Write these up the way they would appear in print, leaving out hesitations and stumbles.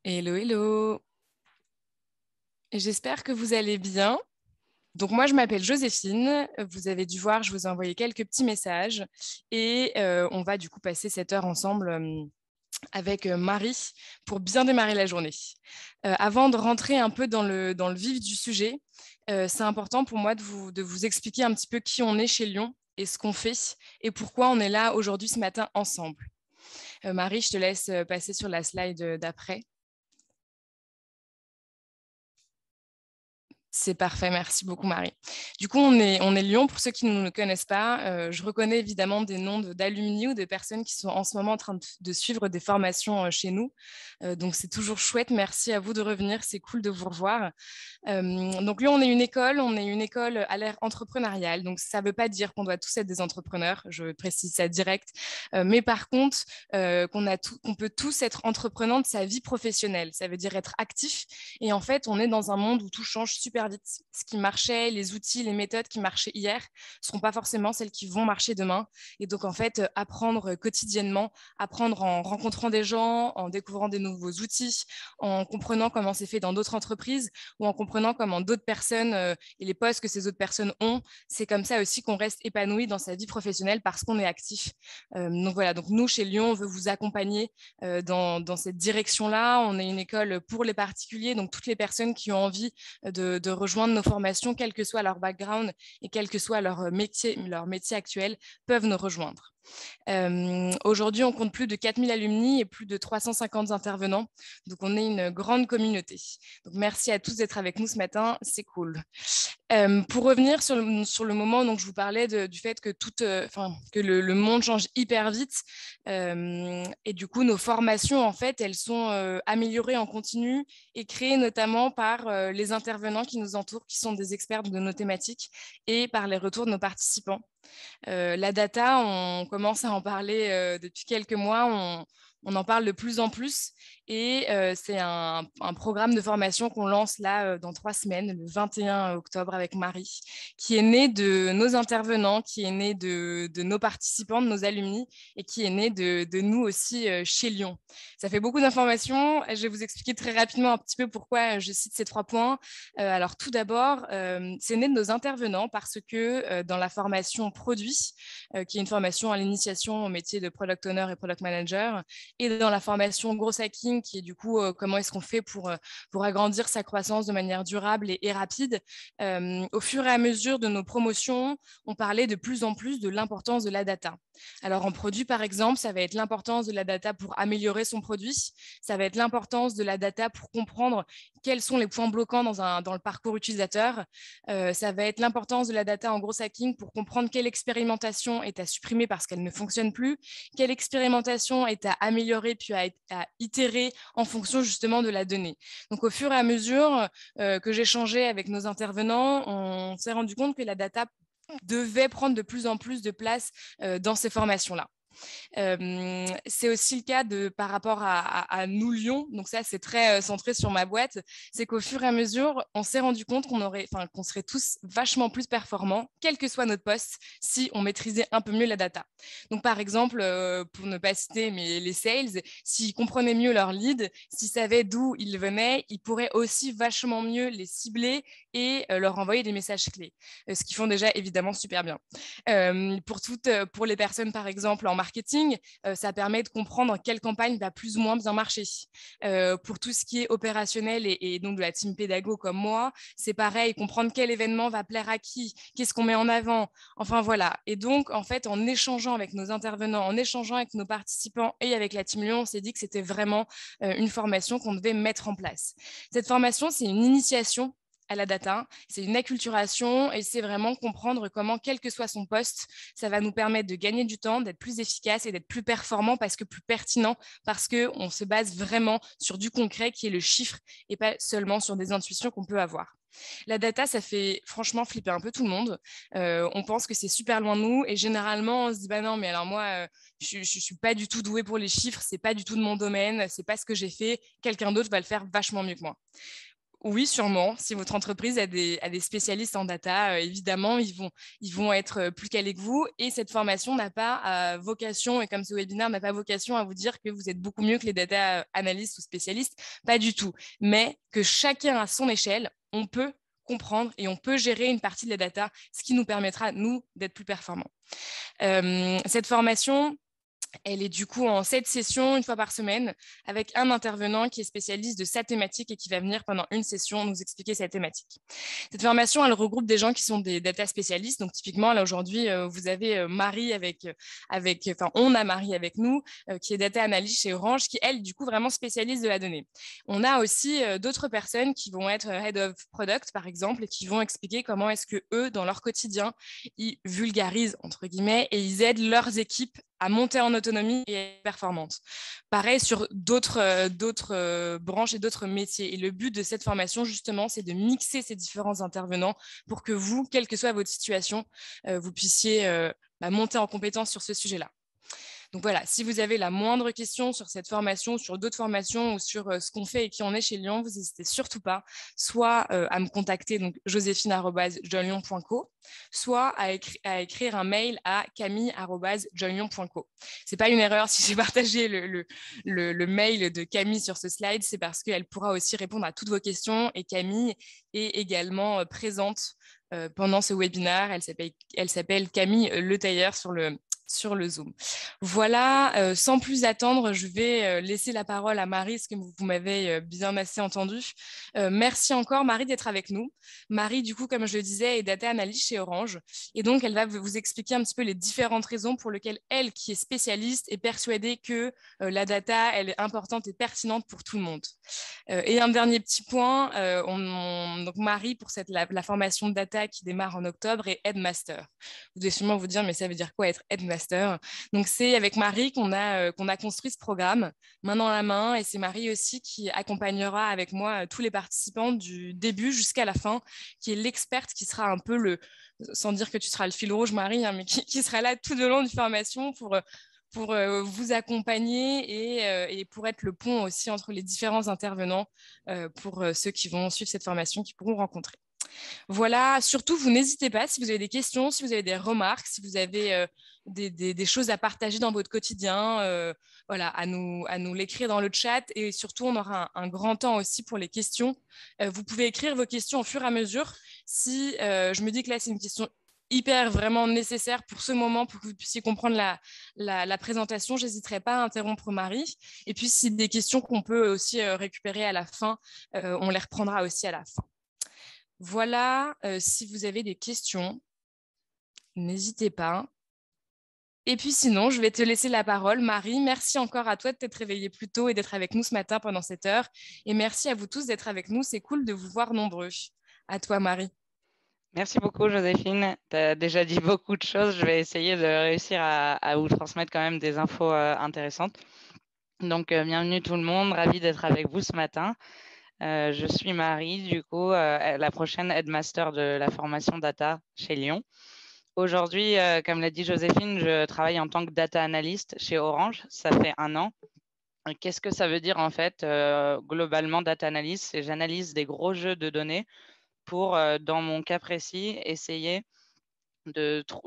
Hello, hello. J'espère que vous allez bien. Donc moi, je m'appelle Joséphine. Vous avez dû voir, je vous ai envoyé quelques petits messages et on va du coup passer cette heure ensemble avec Marie pour bien démarrer la journée. Avant de rentrer un peu dans le vif du sujet, c'est important pour moi de vous expliquer un petit peu qui on est chez Lyon et ce qu'on fait et pourquoi on est là aujourd'hui ce matin ensemble. Marie, je te laisse passer sur la slide d'après. C'est parfait, merci beaucoup Marie. Du coup, on est Lyon, pour ceux qui ne nous connaissent pas. Je reconnais évidemment des noms d'alumni ou de personnes qui sont en ce moment en train de suivre des formations chez nous. Donc c'est toujours chouette, merci à vous de revenir, c'est cool de vous revoir. Donc Lyon, on est une école à l'ère entrepreneuriale, donc ça ne veut pas dire qu'on doit tous être des entrepreneurs, je précise ça direct. Mais par contre, qu'on peut tous être entreprenants de sa vie professionnelle, ça veut dire être actif. Et en fait, on est dans un monde où tout change super vite. Ce qui marchait, les outils, les méthodes qui marchaient hier ne seront pas forcément celles qui vont marcher demain. Et donc, en fait, apprendre quotidiennement, apprendre en rencontrant des gens, en découvrant des nouveaux outils, en comprenant comment c'est fait dans d'autres entreprises ou en comprenant comment d'autres personnes et les postes que ces autres personnes ont. C'est comme ça aussi qu'on reste épanoui dans sa vie professionnelle parce qu'on est actif. Donc voilà, donc nous, chez Lyon, on veut vous accompagner dans cette direction-là. On est une école pour les particuliers, donc toutes les personnes qui ont envie de rejoindre nos formations, quel que soit leur background et quel que soit leur métier actuel, peuvent nous rejoindre. Aujourd'hui, on compte plus de 4000 alumni et plus de 350 intervenants. Donc, on est une grande communauté. Donc, merci à tous d'être avec nous ce matin. C'est cool. Pour revenir sur le moment, donc, je vous parlais du fait que le monde change hyper vite. Et du coup, nos formations, en fait, elles sont améliorées en continu et créées notamment par les intervenants qui nous entourent, qui sont des experts de nos thématiques, et par les retours de nos participants. La data, on commence à en parler depuis quelques mois. On en parle de plus en plus et c'est un programme de formation qu'on lance là dans 3 semaines, le 21 octobre avec Marie, qui est né de nos intervenants, qui est né de nos participants, de nos alumni et qui est né de nous aussi chez Lyon. Ça fait beaucoup d'informations. Je vais vous expliquer très rapidement un petit peu pourquoi je cite ces 3 points. Alors tout d'abord, c'est né de nos intervenants parce que dans la formation produit, qui est une formation à l'initiation au métier de product owner et product manager, et dans la formation Gros Hacking, qui est du coup comment est-ce qu'on fait pour agrandir sa croissance de manière durable et rapide. Au fur et à mesure de nos promotions, on parlait de plus en plus de l'importance de la data. Alors en produit, par exemple, ça va être l'importance de la data pour améliorer son produit, ça va être l'importance de la data pour comprendre quels sont les points bloquants dans le parcours utilisateur, ça va être l'importance de la data en gros hacking pour comprendre quelle expérimentation est à supprimer parce qu'elle ne fonctionne plus, quelle expérimentation est à améliorer puis à itérer en fonction justement de la donnée. Donc au fur et à mesure que j'échangeais avec nos intervenants, on s'est rendu compte que la data devait prendre de plus en plus de place dans ces formations-là. C'est aussi le cas par rapport à nous, Lyon. Donc ça, c'est très centré sur ma boîte. C'est qu'au fur et à mesure, on s'est rendu compte qu'on serait tous vachement plus performants, quel que soit notre poste, si on maîtrisait un peu mieux la data. Donc par exemple, pour ne pas citer, mais les sales, s'ils comprenaient mieux leurs leads, s'ils savaient d'où ils venaient, ils pourraient aussi vachement mieux les cibler et leur envoyer des messages clés, ce qu'ils font déjà évidemment super bien. Pour les personnes, par exemple, en marketing, ça permet de comprendre quelle campagne va plus ou moins bien marcher. Pour tout ce qui est opérationnel et donc de la team pédago comme moi, c'est pareil, comprendre quel événement va plaire à qui, qu'est-ce qu'on met en avant. Enfin, voilà. Et donc, en fait, en échangeant avec nos intervenants, en échangeant avec nos participants et avec la Team Lyon, on s'est dit que c'était vraiment une formation qu'on devait mettre en place. Cette formation, c'est une initiation à la data, c'est une acculturation et c'est vraiment comprendre comment, quel que soit son poste, ça va nous permettre de gagner du temps, d'être plus efficace et d'être plus performant parce que plus pertinent, parce qu'on se base vraiment sur du concret qui est le chiffre et pas seulement sur des intuitions qu'on peut avoir. La data, ça fait franchement flipper un peu tout le monde. On pense que c'est super loin de nous et généralement on se dit bah non mais alors moi je suis pas du tout douée pour les chiffres, c'est pas du tout de mon domaine, c'est pas ce que j'ai fait, quelqu'un d'autre va le faire vachement mieux que moi. Oui, sûrement. Si votre entreprise a des spécialistes en data, évidemment, ils vont être plus calés que vous. Et cette formation n'a pas vocation, et comme ce webinaire n'a pas vocation à vous dire que vous êtes beaucoup mieux que les data analystes ou spécialistes, pas du tout. Mais que chacun à son échelle, on peut comprendre et on peut gérer une partie de la data, ce qui nous permettra, nous, d'être plus performants. Cette formation, elle est du coup en 7 sessions, une fois par semaine, avec un intervenant qui est spécialiste de sa thématique et qui va venir pendant une session nous expliquer sa thématique. Cette formation, elle regroupe des gens qui sont des data spécialistes. Donc, typiquement, là, aujourd'hui, vous avez Marie on a Marie avec nous, qui est data analyst chez Orange, qui, elle, du coup, vraiment spécialiste de la donnée. On a aussi d'autres personnes qui vont être head of product, par exemple, et qui vont expliquer comment est-ce que eux, dans leur quotidien, ils vulgarisent, entre guillemets, et ils aident leurs équipes à monter en autonomie et à être performante. Pareil sur d'autres branches et d'autres métiers. Et le but de cette formation, justement, c'est de mixer ces différents intervenants pour que vous, quelle que soit votre situation, vous puissiez monter en compétence sur ce sujet-là. Donc voilà, si vous avez la moindre question sur cette formation, sur d'autres formations ou sur ce qu'on fait et qui on est chez Lyon, vous n'hésitez surtout pas, soit à me contacter, donc joséphine@joinlyon.co, soit à écrire un mail à camille@joinlyon.co. C'est pas une erreur si j'ai partagé le mail de Camille sur ce slide, c'est parce qu'elle pourra aussi répondre à toutes vos questions et Camille est également présente pendant ce webinaire. Elle s'appelle Camille Le Tailleur sur le Zoom. Voilà, sans plus attendre, je vais laisser la parole à Marie, parce que vous m'avez bien assez entendu. Merci encore, Marie, d'être avec nous. Marie, du coup, comme je le disais, est data analyst chez Orange. Et donc, elle va vous expliquer un petit peu les différentes raisons pour lesquelles elle, qui est spécialiste, est persuadée que la data, elle est importante et pertinente pour tout le monde. Et un dernier petit point, donc Marie, pour la formation de data qui démarre en octobre, est Headmaster. Vous devez sûrement vous dire, mais ça veut dire quoi être Headmaster? Donc c'est avec Marie qu'on a construit ce programme, main dans la main, et c'est Marie aussi qui accompagnera avec moi tous les participants du début jusqu'à la fin, qui est l'experte qui sera un peu sans dire que tu seras le fil rouge, Marie, hein, mais qui sera là tout au long de formation pour vous accompagner et pour être le pont aussi entre les différents intervenants pour ceux qui vont suivre cette formation, qui pourront rencontrer. Voilà, surtout, vous n'hésitez pas si vous avez des questions, si vous avez des remarques, si vous avez des choses à partager dans votre quotidien, voilà, à nous l'écrire dans le chat. Et surtout, on aura un grand temps aussi pour les questions. Vous pouvez écrire vos questions au fur et à mesure. Si je me dis que là, c'est une question hyper vraiment nécessaire pour ce moment, pour que vous puissiez comprendre la présentation, j'hésiterai pas à interrompre Marie. Et puis, si des questions qu'on peut aussi récupérer à la fin, on les reprendra aussi à la fin. Voilà, si vous avez des questions, n'hésitez pas. Et puis sinon, je vais te laisser la parole. Marie, merci encore à toi de t'être réveillée plus tôt et d'être avec nous ce matin pendant cette heure. Et merci à vous tous d'être avec nous. C'est cool de vous voir nombreux. À toi, Marie. Merci beaucoup, Joséphine. Tu as déjà dit beaucoup de choses. Je vais essayer de réussir à vous transmettre quand même des infos intéressantes. Donc, bienvenue tout le monde. Ravie d'être avec vous ce matin. Je suis Marie, du coup, la prochaine headmaster de la formation data chez Lyon. Aujourd'hui, comme l'a dit Joséphine, je travaille en tant que data analyst chez Orange. Ça fait 1 an. Qu'est-ce que ça veut dire en fait globalement data analyst? C'est j'analyse des gros jeux de données pour, dans mon cas précis, essayer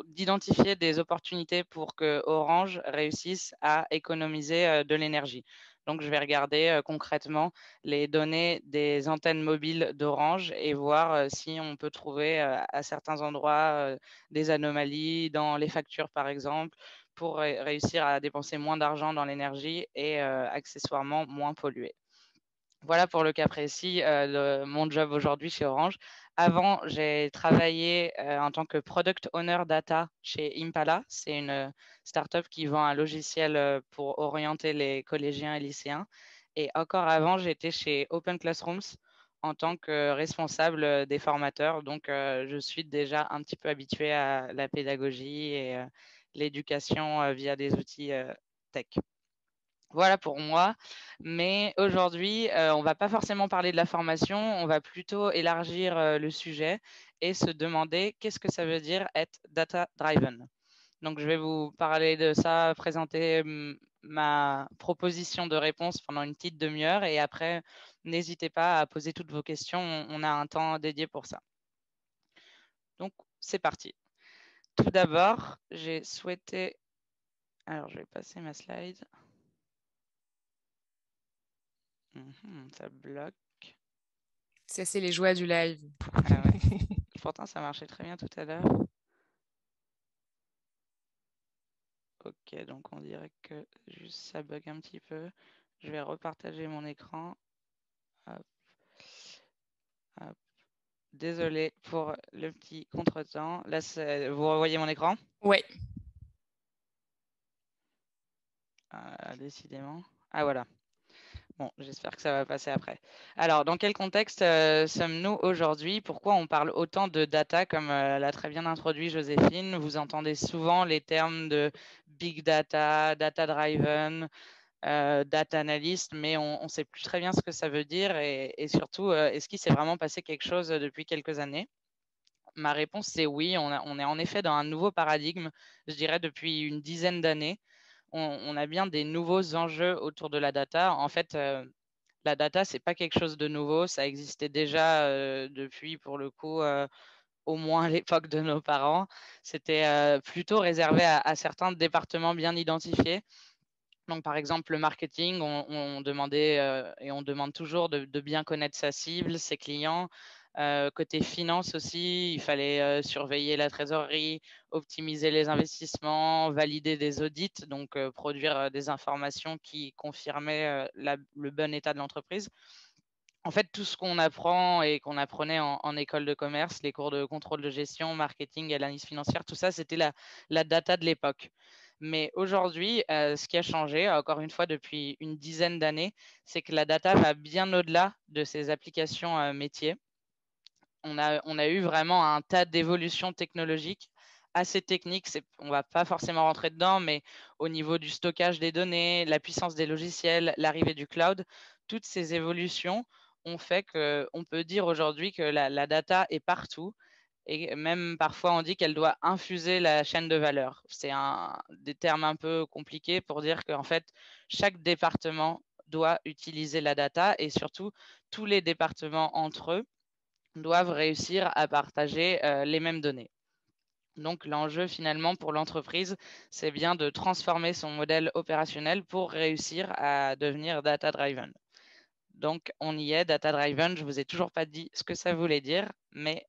d'identifier des opportunités pour que Orange réussisse à économiser de l'énergie. Donc, je vais regarder concrètement les données des antennes mobiles d'Orange et voir si on peut trouver à certains endroits des anomalies dans les factures, par exemple, pour réussir à dépenser moins d'argent dans l'énergie et accessoirement moins polluer. Voilà pour le cas précis de mon job aujourd'hui chez Orange. Avant, j'ai travaillé en tant que Product Owner Data chez Impala. C'est une startup qui vend un logiciel pour orienter les collégiens et lycéens. Et encore avant, j'étais chez Open Classrooms en tant que responsable des formateurs. Donc, je suis déjà un petit peu habituée à la pédagogie et l'éducation via des outils tech. Voilà pour moi. Mais aujourd'hui, on ne va pas forcément parler de la formation, on va plutôt élargir le sujet et se demander qu'est-ce que ça veut dire être data-driven. Donc, je vais vous parler de ça, présenter ma proposition de réponse pendant une petite demi-heure et après, n'hésitez pas à poser toutes vos questions. On a un temps dédié pour ça. Donc, c'est parti. Tout d'abord, j'ai souhaité... Alors, je vais passer ma slide. Ça bloque. Ça, c'est les joies du live. Ah ouais. Pourtant, ça marchait très bien tout à l'heure. Ok, donc on dirait que juste ça bug un petit peu. Je vais repartager mon écran. Hop. Hop. Désolé pour le petit contretemps. Là, vous revoyez mon écran? Oui. Décidément. Ah voilà. Bon, j'espère que ça va passer après. Alors, dans quel contexte sommes-nous aujourd'hui? Pourquoi on parle autant de data, comme l'a très bien introduit Joséphine? Vous entendez souvent les termes de big data, data driven, data analyst, mais on ne sait plus très bien ce que ça veut dire et surtout, est-ce qu'il s'est vraiment passé quelque chose depuis quelques années? Ma réponse, c'est oui. On est en effet dans un nouveau paradigme, je dirais depuis une dizaine d'années. On a bien des nouveaux enjeux autour de la data. En fait, la data, c'est pas quelque chose de nouveau. Ça existait déjà depuis, pour le coup, au moins à l'époque de nos parents. C'était plutôt réservé à certains départements bien identifiés. Donc, par exemple, le marketing, on demandait et on demande toujours de bien connaître sa cible, ses clients. Côté finance aussi, il fallait surveiller la trésorerie, optimiser les investissements, valider des audits, donc produire des informations qui confirmaient le bon état de l'entreprise. En fait, tout ce qu'on apprend et qu'on apprenait en école de commerce, les cours de contrôle de gestion, marketing, analyse financière, tout ça, c'était la data de l'époque. Mais aujourd'hui, ce qui a changé, encore une fois depuis une dizaine d'années, c'est que la data va bien au-delà de ces applications métiers. On a eu vraiment un tas d'évolutions technologiques assez techniques. On ne va pas forcément rentrer dedans, mais au niveau du stockage des données, la puissance des logiciels, l'arrivée du cloud, toutes ces évolutions ont fait qu'on peut dire aujourd'hui que la data est partout. Et même parfois, on dit qu'elle doit infuser la chaîne de valeur. C'est des termes un peu compliqués pour dire qu'en fait, chaque département doit utiliser la data et surtout, tous les départements entre eux doivent réussir à partager les mêmes données. Donc l'enjeu finalement pour l'entreprise, c'est bien de transformer son modèle opérationnel pour réussir à devenir data-driven. Donc on y est, data-driven, je ne vous ai toujours pas dit ce que ça voulait dire, mais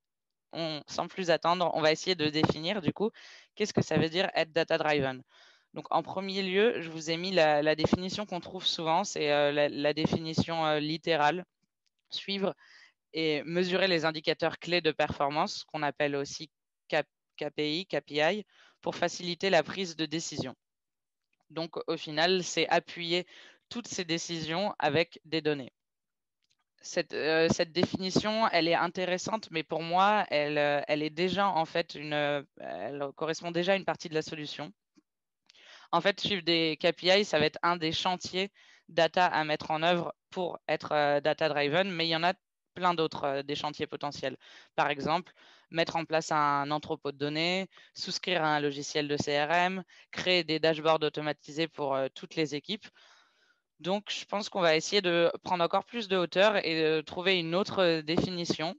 sans plus attendre, on va essayer de définir du coup, qu'est-ce que ça veut dire être data-driven. Donc en premier lieu, je vous ai mis la définition qu'on trouve souvent, c'est la définition littérale, suivre et mesurer les indicateurs clés de performance, qu'on appelle aussi KPI, KPI, pour faciliter la prise de décision. Donc, au final, c'est appuyer toutes ces décisions avec des données. Cette définition, elle est intéressante, mais pour moi, elle est déjà en fait elle correspond déjà à une partie de la solution. En fait, suivre des KPI, ça va être un des chantiers data à mettre en œuvre pour être data-driven, mais il y en a plein d'autres des chantiers potentiels. Par exemple, mettre en place un entrepôt de données, souscrire à un logiciel de CRM, créer des dashboards automatisés pour toutes les équipes. Donc, je pense qu'on va essayer de prendre encore plus de hauteur et de trouver une autre définition.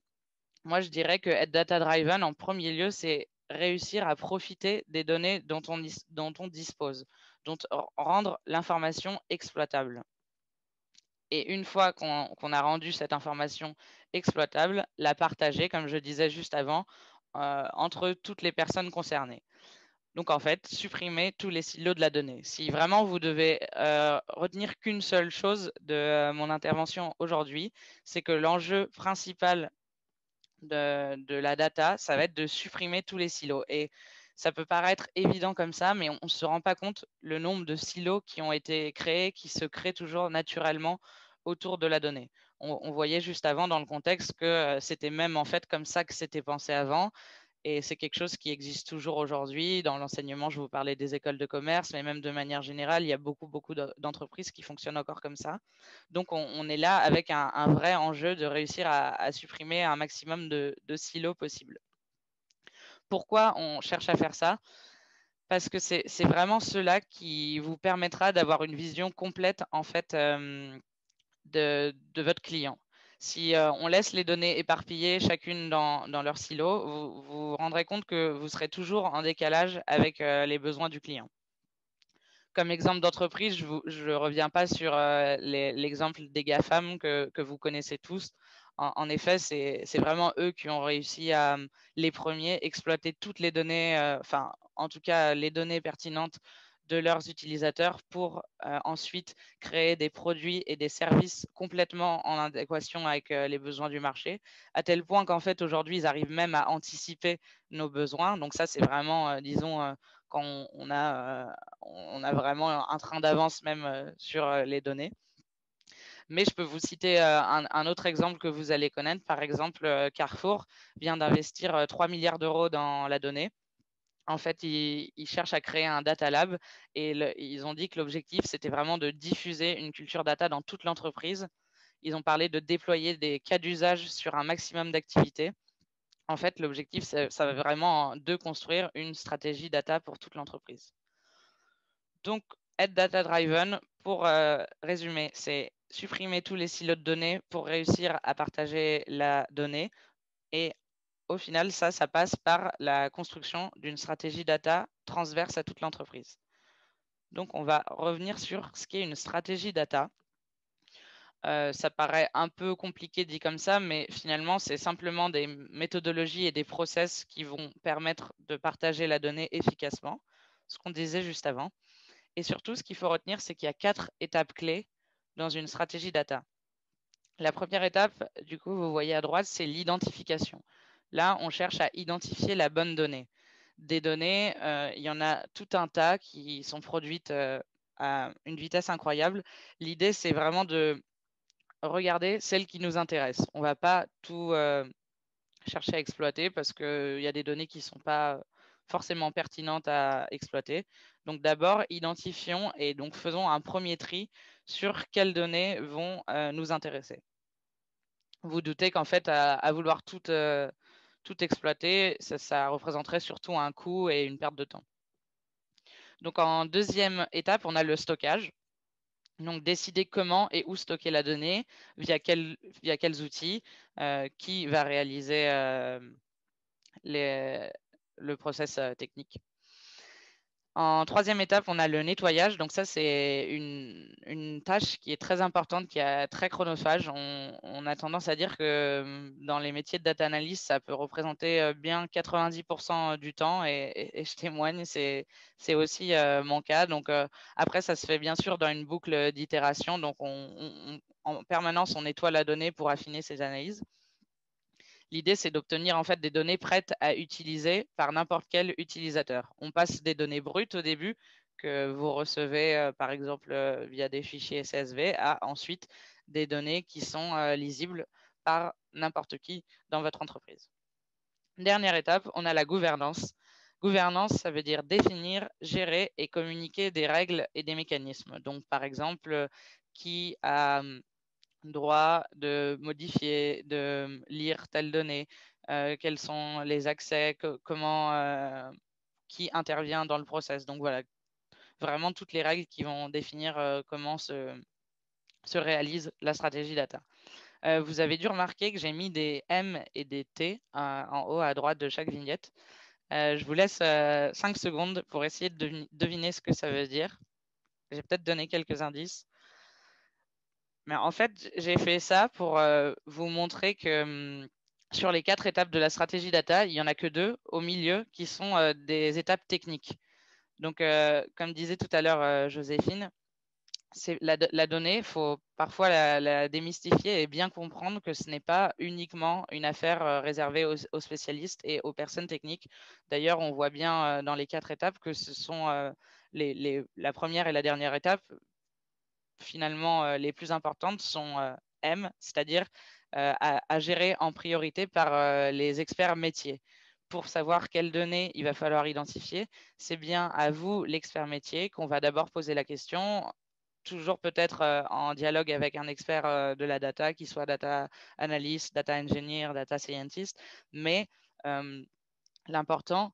Moi, je dirais que être data-driven, en premier lieu, c'est réussir à profiter des données dont on dispose, dont rendre l'information exploitable. Et une fois qu'on a rendu cette information exploitable, la partager, comme je disais juste avant, entre toutes les personnes concernées. Donc, en fait, supprimer tous les silos de la donnée. Si vraiment vous devez retenir qu'une seule chose de mon intervention aujourd'hui, c'est que l'enjeu principal de la data, ça va être de supprimer tous les silos. Et ça peut paraître évident comme ça, mais on ne se rend pas compte le nombre de silos qui ont été créés, qui se créent toujours naturellement autour de la donnée. On voyait juste avant dans le contexte que c'était même en fait comme ça que c'était pensé avant. Et c'est quelque chose qui existe toujours aujourd'hui. Dans l'enseignement, je vous parlais des écoles de commerce, mais même de manière générale, il y a beaucoup d'entreprises qui fonctionnent encore comme ça. Donc, on est là avec un vrai enjeu de réussir à supprimer un maximum de silos possibles. Pourquoi on cherche à faire ça? Parce que c'est vraiment cela qui vous permettra d'avoir une vision complète en fait de votre client. Si on laisse les données éparpillées chacune dans leur silo, vous vous rendrez compte que vous serez toujours en décalage avec les besoins du client. Comme exemple d'entreprise, je ne reviens pas sur l'exemple des GAFAM que vous connaissez tous. En effet, c'est vraiment eux qui ont réussi à, les premiers, exploiter toutes les données, enfin, en tout cas, les données pertinentes de leurs utilisateurs pour ensuite créer des produits et des services complètement en adéquation avec les besoins du marché, à tel point qu'en fait, aujourd'hui, ils arrivent même à anticiper nos besoins. Donc ça, c'est vraiment, disons, quand on a vraiment un train d'avance même sur les données. Mais je peux vous citer un autre exemple que vous allez connaître. Par exemple, Carrefour vient d'investir 3 milliards d'euros dans la donnée. En fait, ils cherchent à créer un data lab et ils ont dit que l'objectif, c'était vraiment de diffuser une culture data dans toute l'entreprise. Ils ont parlé de déployer des cas d'usage sur un maximum d'activités. En fait, l'objectif, ça va vraiment de construire une stratégie data pour toute l'entreprise. Donc, être data-driven, pour résumer, c'est supprimer tous les silos de données pour réussir à partager la donnée. Et au final, ça passe par la construction d'une stratégie data transverse à toute l'entreprise. Donc, on va revenir sur ce qu'est une stratégie data. Ça paraît un peu compliqué dit comme ça, mais finalement, c'est simplement des méthodologies et des process qui vont permettre de partager la donnée efficacement, ce qu'on disait juste avant. Et surtout, ce qu'il faut retenir, c'est qu'il y a 4 étapes clés dans une stratégie data. La première étape, du coup, vous voyez à droite, c'est l'identification. Là, on cherche à identifier la bonne donnée. Des données, il y en a tout un tas qui sont produites à une vitesse incroyable. L'idée, c'est vraiment de regarder celles qui nous intéressent. On ne va pas tout chercher à exploiter parce qu'il y a des données qui ne sont pas forcément pertinentes à exploiter. Donc d'abord, identifions et donc faisons un premier tri sur quelles données vont nous intéresser. Vous doutez qu'en fait, à vouloir tout exploiter, ça représenterait surtout un coût et une perte de temps. Donc en deuxième étape, on a le stockage. Donc, décider comment et où stocker la donnée, via quels outils, qui va réaliser le process technique. En troisième étape, on a le nettoyage. Donc ça, c'est une tâche qui est très importante, qui est très chronophage. On a tendance à dire que dans les métiers de data analyst, ça peut représenter bien 90% du temps. Et je témoigne, c'est aussi mon cas. Donc après, ça se fait bien sûr dans une boucle d'itération. Donc en permanence, on nettoie la donnée pour affiner ses analyses. L'idée, c'est d'obtenir en fait des données prêtes à utiliser par n'importe quel utilisateur. On passe des données brutes au début que vous recevez par exemple via des fichiers CSV à ensuite des données qui sont lisibles par n'importe qui dans votre entreprise. Dernière étape, on a la gouvernance. Gouvernance, ça veut dire définir, gérer et communiquer des règles et des mécanismes. Donc, par exemple, qui a droit de modifier, de lire telle donnée, quels sont les accès, comment, qui intervient dans le process. Donc voilà, vraiment toutes les règles qui vont définir comment se réalise la stratégie data. Vous avez dû remarquer que j'ai mis des M et des T en haut à droite de chaque vignette. Je vous laisse 5 secondes pour essayer de deviner ce que ça veut dire. J'ai peut-être donné quelques indices. Mais en fait, j'ai fait ça pour vous montrer que sur les 4 étapes de la stratégie data, il n'y en a que 2 au milieu qui sont des étapes techniques. Donc, comme disait tout à l'heure Joséphine, la donnée, il faut parfois la démystifier et bien comprendre que ce n'est pas uniquement une affaire réservée aux spécialistes et aux personnes techniques. D'ailleurs, on voit bien dans les 4 étapes que ce sont la première et la dernière étape finalement les plus importantes sont M, c'est-à-dire à gérer en priorité par les experts métiers. Pour savoir quelles données il va falloir identifier, c'est bien à vous, l'expert métier, qu'on va d'abord poser la question, toujours peut-être en dialogue avec un expert de la data, qui soit data analyst, data engineer, data scientist, mais l'important,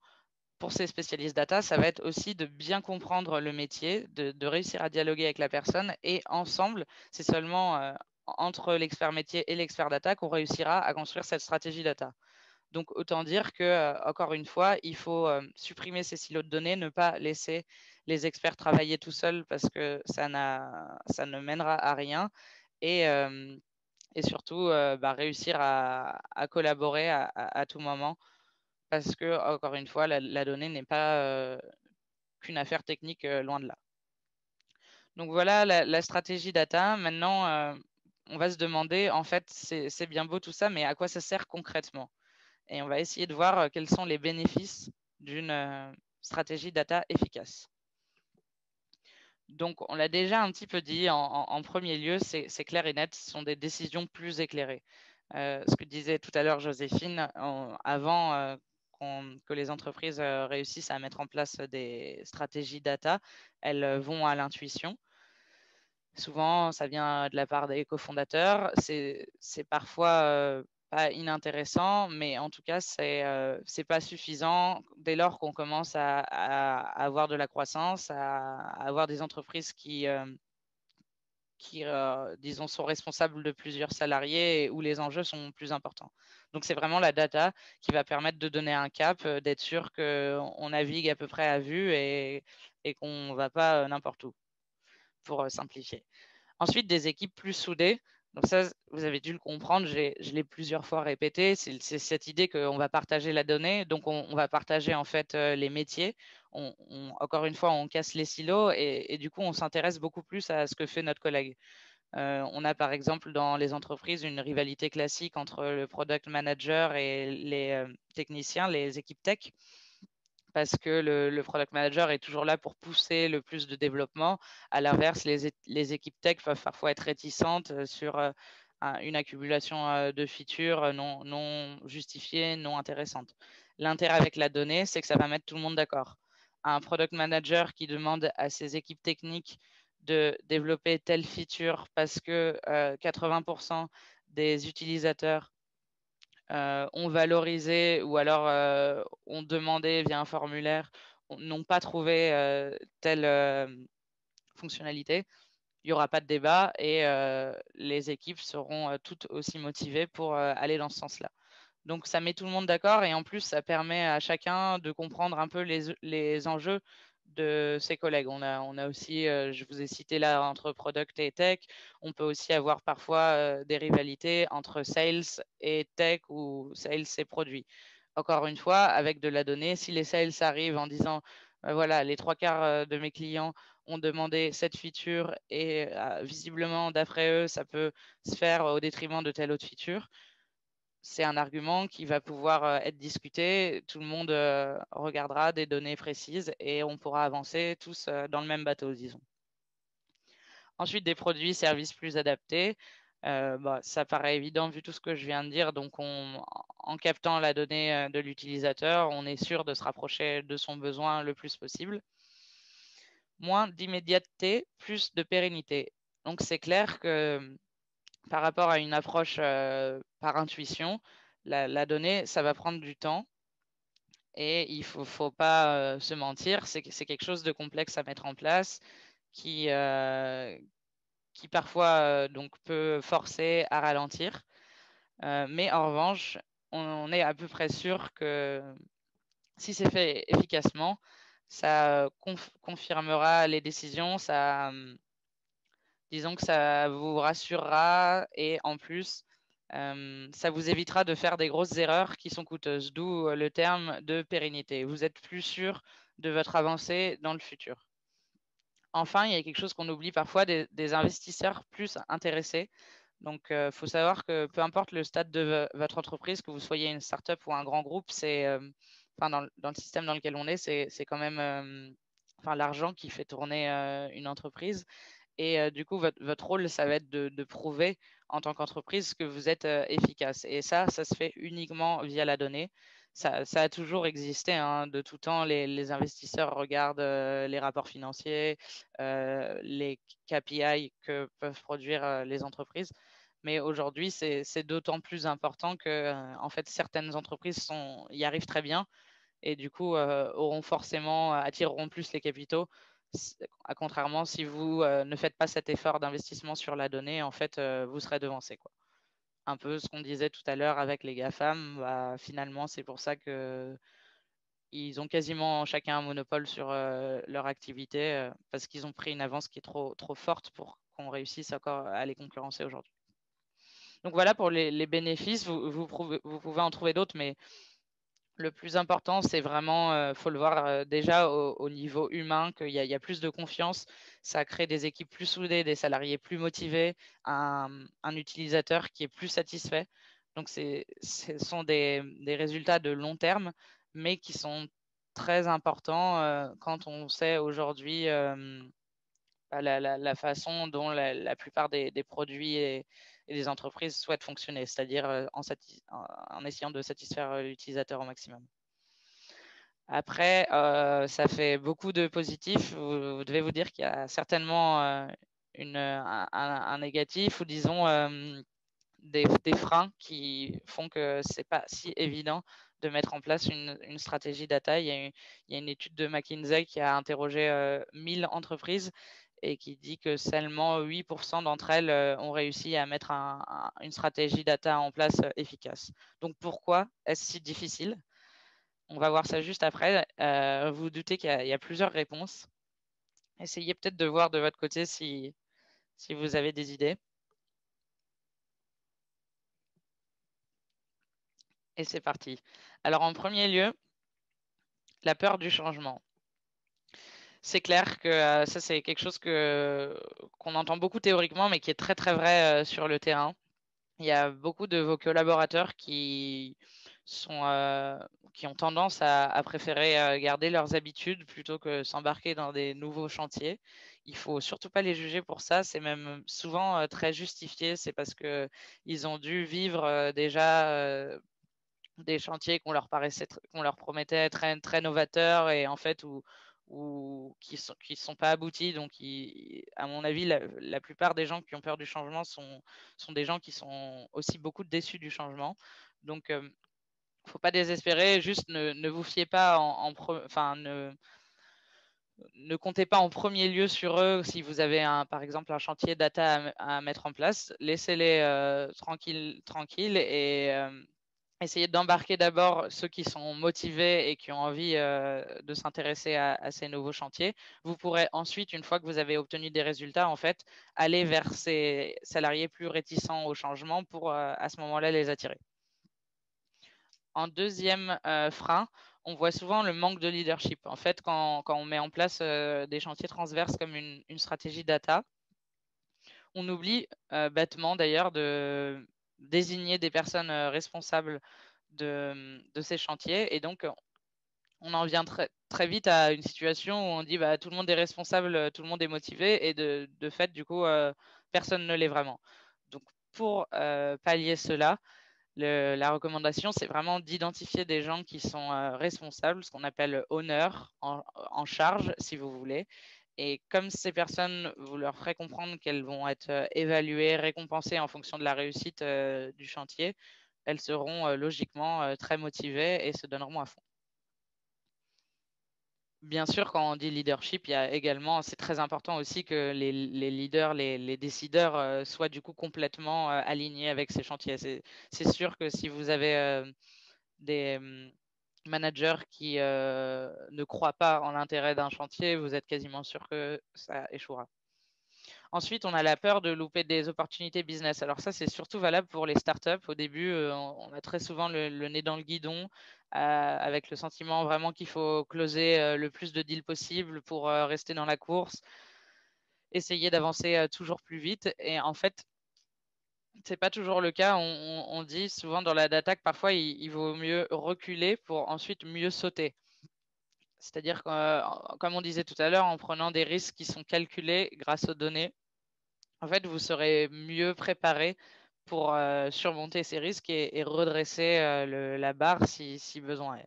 pour ces spécialistes data, ça va être aussi de bien comprendre le métier, de réussir à dialoguer avec la personne et ensemble, c'est seulement entre l'expert métier et l'expert data qu'on réussira à construire cette stratégie data. Donc, autant dire que, encore une fois, il faut supprimer ces silos de données, ne pas laisser les experts travailler tout seuls parce que ça ne mènera à rien. Et surtout, réussir à collaborer à tout moment parce que, encore une fois, la donnée n'est pas qu'une affaire technique, loin de là. Donc voilà la stratégie data. Maintenant, on va se demander, en fait, c'est bien beau tout ça, mais à quoi ça sert concrètement? Et on va essayer de voir quels sont les bénéfices d'une stratégie data efficace. Donc, on l'a déjà un petit peu dit en premier lieu, c'est clair et net, ce sont des décisions plus éclairées. Ce que disait tout à l'heure Joséphine, avant que les entreprises réussissent à mettre en place des stratégies data, elles vont à l'intuition. Souvent, ça vient de la part des cofondateurs. C'est parfois pas inintéressant, mais en tout cas, c'est pas suffisant dès lors qu'on commence à avoir de la croissance, à avoir des entreprises qui disons, sont responsables de plusieurs salariés et où les enjeux sont plus importants. Donc, c'est vraiment la data qui va permettre de donner un cap, d'être sûr qu'on navigue à peu près à vue et qu'on ne va pas n'importe où, pour simplifier. Ensuite, des équipes plus soudées. Donc ça, vous avez dû le comprendre, je l'ai plusieurs fois répété, c'est cette idée qu'on va partager la donnée, donc on va partager en fait les métiers. Encore une fois, on casse les silos et du coup, on s'intéresse beaucoup plus à ce que fait notre collègue. On a par exemple dans les entreprises une rivalité classique entre le product manager et les techniciens, les équipes tech parce que le product manager est toujours là pour pousser le plus de développement. À l'inverse, les équipes tech peuvent parfois être réticentes sur une accumulation de features non justifiées, non intéressantes. L'intérêt avec la donnée, c'est que ça va mettre tout le monde d'accord. Un product manager qui demande à ses équipes techniques de développer telle feature parce que 80% des utilisateurs ont valorisé ou alors ont demandé via un formulaire, n'ont pas trouvé telle fonctionnalité, il n'y aura pas de débat et les équipes seront toutes aussi motivées pour aller dans ce sens-là. Donc ça met tout le monde d'accord et en plus ça permet à chacun de comprendre un peu les enjeux de ses collègues. On a aussi, je vous ai cité là, entre product et tech, on peut aussi avoir parfois des rivalités entre sales et tech ou sales et produits. Encore une fois, avec de la donnée, si les sales arrivent en disant, voilà, les trois quarts de mes clients ont demandé cette feature et visiblement, d'après eux, ça peut se faire au détriment de telle autre feature, c'est un argument qui va pouvoir être discuté. Tout le monde regardera des données précises et on pourra avancer tous dans le même bateau, disons. Ensuite, des produits, services plus adaptés. Ça paraît évident vu tout ce que je viens de dire. Donc, en captant la donnée de l'utilisateur, on est sûr de se rapprocher de son besoin le plus possible. Moins d'immédiateté, plus de pérennité. Donc, c'est clair que par rapport à une approche par intuition, la donnée, ça va prendre du temps et il faut pas se mentir, c'est quelque chose de complexe à mettre en place qui, qui parfois donc peut forcer à ralentir. Mais en revanche, on est à peu près sûr que si c'est fait efficacement, ça confirmera les décisions, disons que ça vous rassurera et en plus, ça vous évitera de faire des grosses erreurs qui sont coûteuses, d'où le terme de pérennité. Vous êtes plus sûr de votre avancée dans le futur. Enfin, il y a quelque chose qu'on oublie parfois, des investisseurs plus intéressés. Donc, il faut savoir que peu importe le stade de votre entreprise, que vous soyez une startup ou un grand groupe, dans le système dans lequel on est, c'est quand même l'argent qui fait tourner une entreprise. Et du coup, votre rôle, ça va être de prouver en tant qu'entreprise que vous êtes efficace. Et ça se fait uniquement via la donnée. Ça a toujours existé, hein, de tout temps. Les investisseurs regardent les rapports financiers, les KPI que peuvent produire les entreprises. Mais aujourd'hui, c'est d'autant plus important que en fait, certaines entreprises y arrivent très bien et du coup attireront plus les capitaux. Contrairement, si vous ne faites pas cet effort d'investissement sur la donnée, en fait, vous serez devancé, quoi. Un peu ce qu'on disait tout à l'heure avec les GAFAM, bah, finalement, c'est pour ça qu'ils ont quasiment chacun un monopole sur leur activité, parce qu'ils ont pris une avance qui est trop, trop forte pour qu'on réussisse encore à les concurrencer aujourd'hui. Donc voilà pour les bénéfices, vous pouvez en trouver d'autres, mais le plus important, c'est vraiment, faut le voir déjà au niveau humain, qu'il y a plus de confiance, ça crée des équipes plus soudées, des salariés plus motivés, un utilisateur qui est plus satisfait. Donc, ce sont des résultats de long terme, mais qui sont très importants quand on sait aujourd'hui la façon dont la plupart des produits et des entreprises souhaitent fonctionner, c'est-à-dire en essayant de satisfaire l'utilisateur au maximum. Après, ça fait beaucoup de positifs. Vous devez vous dire qu'il y a certainement un négatif ou disons des freins qui font que c'est pas si évident de mettre en place une stratégie data. Il y a une étude de McKinsey qui a interrogé 1000 entreprises et qui dit que seulement 8% d'entre elles ont réussi à mettre une stratégie data en place efficace. Donc pourquoi est-ce si difficile? On va voir ça juste après. Vous vous doutez qu'il y a plusieurs réponses. Essayez peut-être de voir de votre côté si vous avez des idées. Et c'est parti. Alors en premier lieu, la peur du changement. C'est clair que ça, c'est quelque chose qu'on entend beaucoup théoriquement, mais qui est très très vrai sur le terrain. Il y a beaucoup de vos collaborateurs qui ont tendance à préférer garder leurs habitudes plutôt que s'embarquer dans des nouveaux chantiers. Il faut surtout pas les juger pour ça. C'est même souvent très justifié. C'est parce que ils ont dû vivre déjà des chantiers qu'on leur promettait très très novateurs et en fait ou qui sont pas aboutis. Donc, à mon avis, la plupart des gens qui ont peur du changement sont des gens qui sont aussi beaucoup déçus du changement. Donc, faut pas désespérer. Juste ne vous fiez pas enfin, ne comptez pas en premier lieu sur eux si vous avez par exemple un chantier data à mettre en place. Laissez-les tranquilles et essayez d'embarquer d'abord ceux qui sont motivés et qui ont envie de s'intéresser à ces nouveaux chantiers. Vous pourrez ensuite, une fois que vous avez obtenu des résultats, en fait, aller vers ces salariés plus réticents au changement pour à ce moment-là les attirer. En deuxième frein, on voit souvent le manque de leadership. En fait, quand on met en place des chantiers transverses comme une stratégie data, on oublie bêtement d'ailleurs de désigner des personnes responsables de ces chantiers. Et donc, on en vient très, très vite à une situation où on dit bah, tout le monde est responsable, tout le monde est motivé. Et de fait, du coup, personne ne l'est vraiment. Donc, pour pallier cela, la recommandation, c'est vraiment d'identifier des gens qui sont responsables, ce qu'on appelle honneur, en charge, si vous voulez. Et comme ces personnes, vous leur ferez comprendre qu'elles vont être évaluées, récompensées en fonction de la réussite du chantier, elles seront logiquement très motivées et se donneront à fond. Bien sûr, quand on dit leadership, il y a également, c'est très important aussi que les leaders, les décideurs soient du coup complètement alignés avec ces chantiers. C'est sûr que si vous avez des managers qui ne croient pas en l'intérêt d'un chantier, vous êtes quasiment sûr que ça échouera. Ensuite, on a la peur de louper des opportunités business. Alors ça, c'est surtout valable pour les startups. Au début, on a très souvent le nez dans le guidon, avec le sentiment vraiment qu'il faut closer le plus de deals possible pour rester dans la course, essayer d'avancer toujours plus vite. Et en fait, c'est pas toujours le cas. On dit souvent dans la data que parfois il vaut mieux reculer pour ensuite mieux sauter. C'est-à-dire que, comme on disait tout à l'heure, en prenant des risques qui sont calculés grâce aux données, en fait, vous serez mieux préparé pour surmonter ces risques et redresser la barre si besoin est.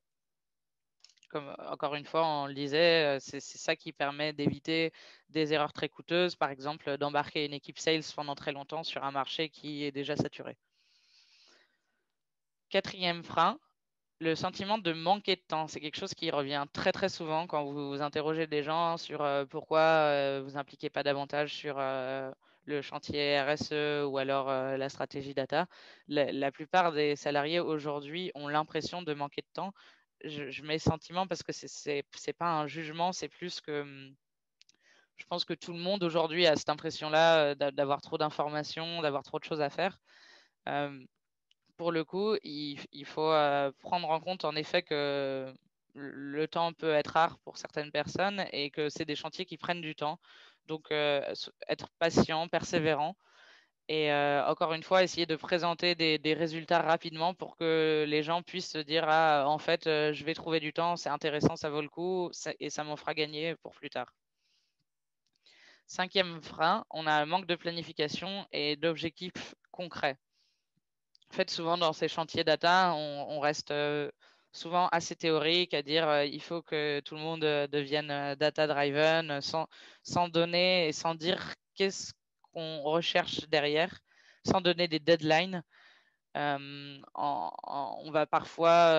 Comme encore une fois, on le disait, c'est ça qui permet d'éviter des erreurs très coûteuses, par exemple d'embarquer une équipe sales pendant très longtemps sur un marché qui est déjà saturé. Quatrième frein, Le sentiment de manquer de temps, c'est quelque chose qui revient très très souvent quand vous interrogez des gens sur pourquoi vous impliquez pas davantage sur le chantier RSE ou alors la stratégie data. La plupart des salariés aujourd'hui ont l'impression de manquer de temps. Je mets sentiment parce que c'est pas un jugement, c'est plus que je pense que tout le monde aujourd'hui a cette impression-là d'avoir trop d'informations, d'avoir trop de choses à faire. Euh, pour le coup, il faut prendre en compte en effet que le temps peut être rare pour certaines personnes et que c'est des chantiers qui prennent du temps. Donc, être patient, persévérant et encore une fois, essayer de présenter des résultats rapidement pour que les gens puissent se dire, ah, en fait, je vais trouver du temps, c'est intéressant, ça vaut le coup et ça m'en fera gagner pour plus tard. Cinquième frein, on a un manque de planification et d'objectifs concrets. En fait, souvent dans ces chantiers data, on reste souvent assez théorique à dire il faut que tout le monde devienne data-driven sans donner et sans dire qu'est-ce qu'on recherche derrière, sans donner des deadlines. On va parfois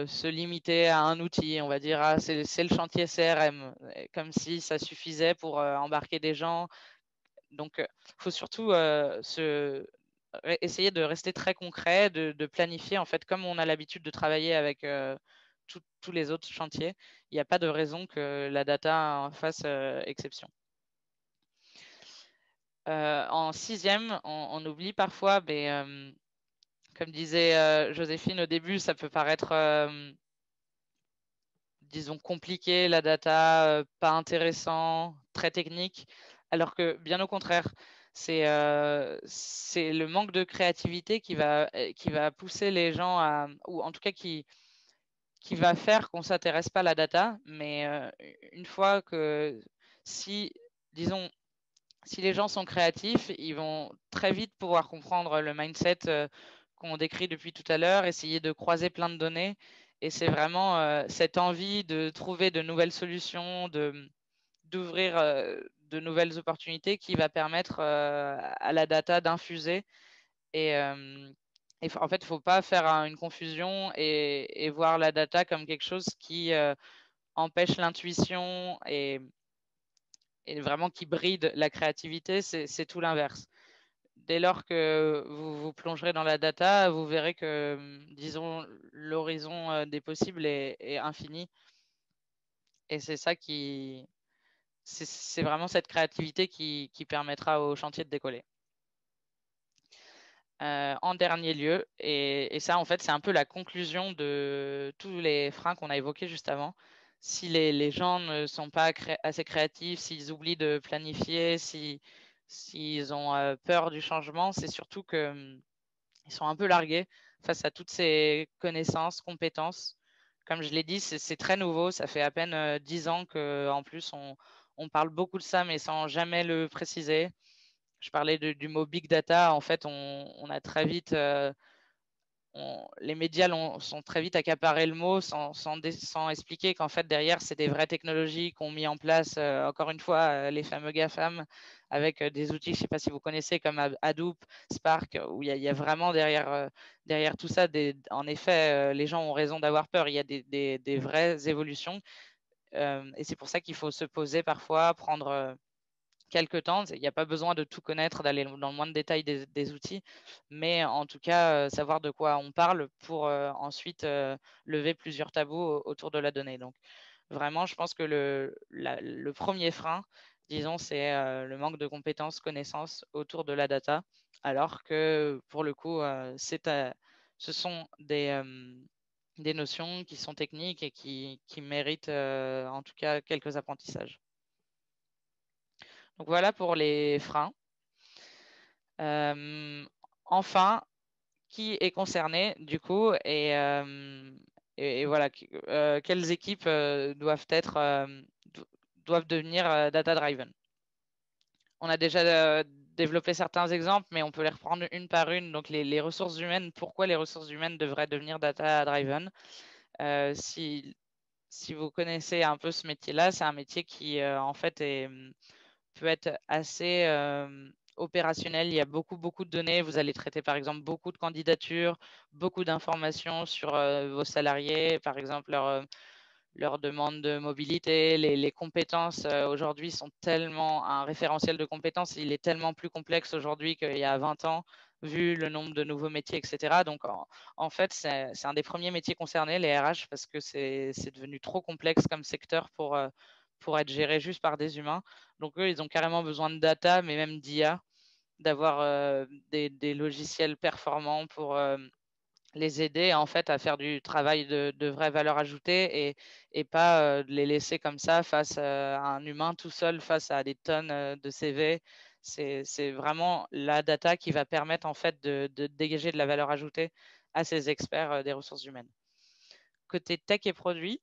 se limiter à un outil. On va dire ah, c'est le chantier CRM, comme si ça suffisait pour embarquer des gens. Donc, il faut surtout essayer de rester très concret, de planifier. En fait, comme on a l'habitude de travailler avec tous les autres chantiers, il n'y a pas de raison que la data en fasse exception. En sixième, on oublie parfois, mais, comme disait Joséphine au début, ça peut paraître, disons, compliqué, la data, pas intéressant, très technique, alors que bien au contraire, c'est le manque de créativité qui va pousser les gens à, ou en tout cas qui va faire qu'on ne s'intéresse pas à la data, mais une fois que si, disons, si les gens sont créatifs, ils vont très vite pouvoir comprendre le mindset qu'on décrit depuis tout à l'heure, essayer de croiser plein de données. Et c'est vraiment cette envie de trouver de nouvelles solutions, d'ouvrir de nouvelles opportunités qui va permettre à la data d'infuser. Et en fait, il ne faut pas faire une confusion et voir la data comme quelque chose qui empêche l'intuition et vraiment qui bride la créativité, c'est tout l'inverse. Dès lors que vous vous plongerez dans la data, vous verrez que, disons, l'horizon des possibles est infini. Et c'est ça c'est vraiment cette créativité qui permettra au chantier de décoller. En dernier lieu, et ça, en fait, c'est un peu la conclusion de tous les freins qu'on a évoqués juste avant. Si les gens ne sont pas assez créatifs, s'ils oublient de planifier, s'ils ont peur du changement, c'est surtout qu'ils sont un peu largués face à toutes ces connaissances, compétences. Comme je l'ai dit, c'est très nouveau. Ça fait à peine 10 ans qu'en plus, on parle beaucoup de ça, mais sans jamais le préciser. Je parlais du mot big data. En fait, on a très vite, les médias sont très vite accaparés le mot sans expliquer qu'en fait, derrière, c'est des vraies technologies qu'on mis en place, encore une fois, les fameux GAFAM, avec des outils, je ne sais pas si vous connaissez, comme Hadoop, Spark, où il y a vraiment derrière tout ça, en effet, les gens ont raison d'avoir peur. Il y a des vraies évolutions. Et c'est pour ça qu'il faut se poser parfois, prendre quelques temps. Il n'y a pas besoin de tout connaître, d'aller dans le moindre détail des outils, mais en tout cas, savoir de quoi on parle pour ensuite lever plusieurs tabous autour de la donnée. Donc, vraiment, je pense que le premier frein, disons, c'est le manque de compétences, connaissances autour de la data, alors que pour le coup, ce sont des notions qui sont techniques et qui méritent en tout cas quelques apprentissages. Donc voilà pour les freins. Enfin, qui est concerné du coup et voilà, quelles équipes doivent devenir data-driven. On a déjà développé certains exemples, mais on peut les reprendre une par une. Donc les ressources humaines, pourquoi les ressources humaines devraient devenir data-driven? Si vous connaissez un peu ce métier-là, c'est un métier qui en fait peut être assez opérationnel. Il y a beaucoup, beaucoup de données. Vous allez traiter, par exemple, beaucoup de candidatures, beaucoup d'informations sur vos salariés, par exemple, leur demande de mobilité, les compétences aujourd'hui sont tellement, un référentiel de compétences, il est tellement plus complexe aujourd'hui qu'il y a 20 ans, vu le nombre de nouveaux métiers, etc. Donc, en fait, c'est un des premiers métiers concernés, les RH, parce que c'est devenu trop complexe comme secteur pour être géré juste par des humains. Donc, eux, ils ont carrément besoin de data, mais même d'IA, d'avoir des logiciels performants pour les aider en fait à faire du travail de vraie valeur ajoutée et pas de les laisser comme ça face à un humain tout seul face à des tonnes de CV. C'est vraiment la data qui va permettre en fait de dégager de la valeur ajoutée à ces experts des ressources humaines. Côté tech et produits,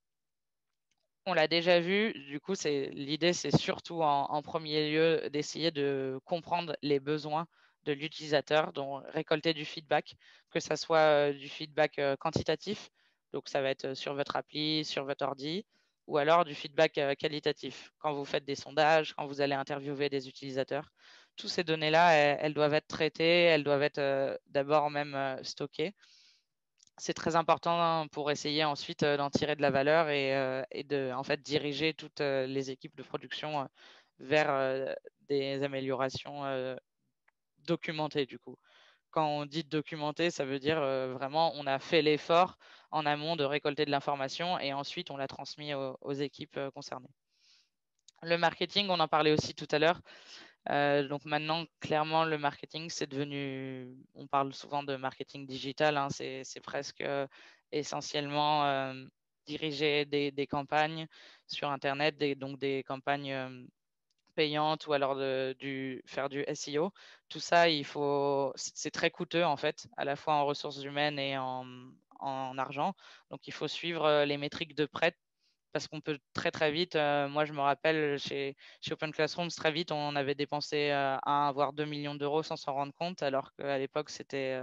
on l'a déjà vu, du coup, l'idée, c'est surtout en premier lieu d'essayer de comprendre les besoins de l'utilisateur, donc récolter du feedback, que ça soit du feedback quantitatif, donc ça va être sur votre appli, sur votre ordi, ou alors du feedback qualitatif, quand vous faites des sondages, quand vous allez interviewer des utilisateurs. Toutes ces données-là, elles doivent être traitées, elles doivent être d'abord même stockées. C'est très important pour essayer ensuite d'en tirer de la valeur et de en fait diriger toutes les équipes de production vers des améliorations documentées du coup. Quand on dit documenter, ça veut dire vraiment on a fait l'effort en amont de récolter de l'information et ensuite on l'a transmis aux équipes concernées. Le marketing, on en parlait aussi tout à l'heure. Donc maintenant, clairement, le marketing, c'est devenu, on parle souvent de marketing digital, hein, c'est presque essentiellement diriger des campagnes sur Internet, donc des campagnes payantes ou alors faire du SEO. Tout ça, c'est très coûteux en fait, à la fois en ressources humaines et en argent. Donc il faut suivre les métriques de près parce qu'on peut très très vite, moi je me rappelle chez Open Classrooms, très vite on avait dépensé 1 voire 2 millions d'euros sans s'en rendre compte, alors qu'à l'époque c'était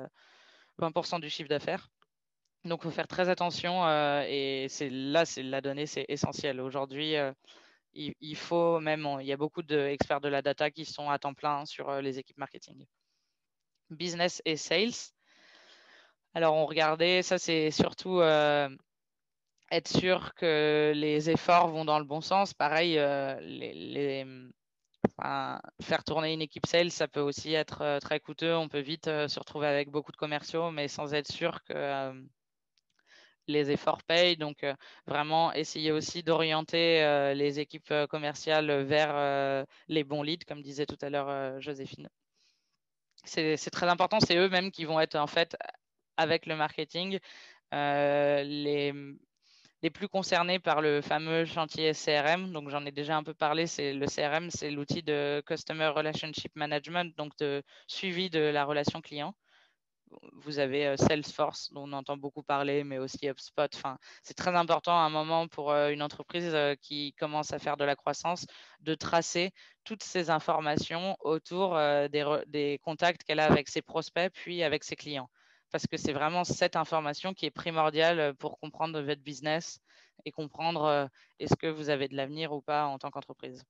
20% du chiffre d'affaires. Donc il faut faire très attention et c'est la donnée, c'est essentiel. Aujourd'hui, il faut même, il y a beaucoup d'experts de la data qui sont à temps plein sur les équipes marketing. Business et sales. Alors on regardait, ça c'est surtout être sûr que les efforts vont dans le bon sens. Pareil, enfin, faire tourner une équipe sales, ça peut aussi être très coûteux. On peut vite se retrouver avec beaucoup de commerciaux, mais sans être sûr que les efforts payent. Donc, vraiment essayer aussi d'orienter les équipes commerciales vers les bons leads, comme disait tout à l'heure Joséphine. C'est très important. C'est eux-mêmes qui vont être en fait avec le marketing les plus concernés par le fameux chantier CRM. Donc, j'en ai déjà un peu parlé. C'est le CRM, c'est l'outil de Customer Relationship Management, donc de suivi de la relation client. Vous avez Salesforce, dont on entend beaucoup parler, mais aussi HubSpot. Enfin, c'est très important à un moment pour une entreprise qui commence à faire de la croissance de tracer toutes ces informations autour des contacts qu'elle a avec ses prospects, puis avec ses clients. Parce que c'est vraiment cette information qui est primordiale pour comprendre votre business et comprendre est-ce que vous avez de l'avenir ou pas en tant qu'entreprise.